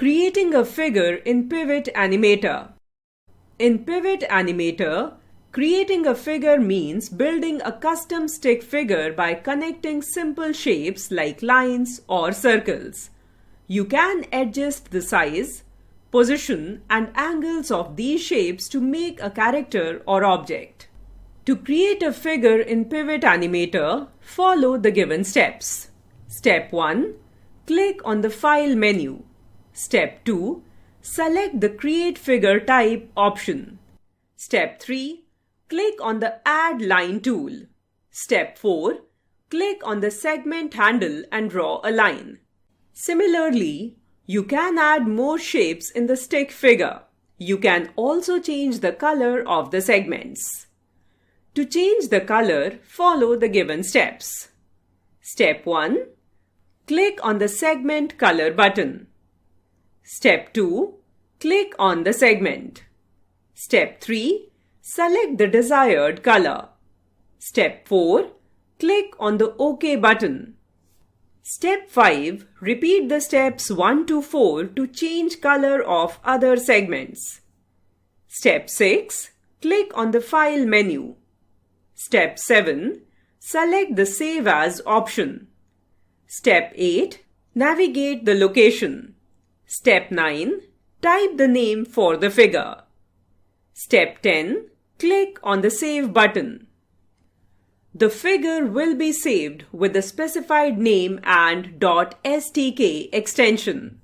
Creating a figure in Pivot Animator. In Pivot Animator, creating a figure means building a custom stick figure by connecting simple shapes like lines or circles. You can adjust the size, position, and angles of these shapes to make a character or object. To create a figure in Pivot Animator, follow the given steps. Step 1. Click on the File menu. Step 2. Select the Create Figure Type option. Step 3. Click on the Add Line tool. Step 4. Click on the segment handle and draw a line. Similarly, you can add more shapes in the stick figure. You can also change the color of the segments. To change the color, follow the given steps. Step 1. Click on the Segment Color button. Step 2. Click on the segment. Step 3. Select the desired color. Step 4. Click on the OK button. Step 5. Repeat the steps 1 to 4 to change color of other segments. Step 6. Click on the File menu. Step 7. Select the Save As option. Step 8. Navigate the location. Step 9. Type the name for the figure. Step 10. Click on the Save button. The figure will be saved with the specified name and .stk extension.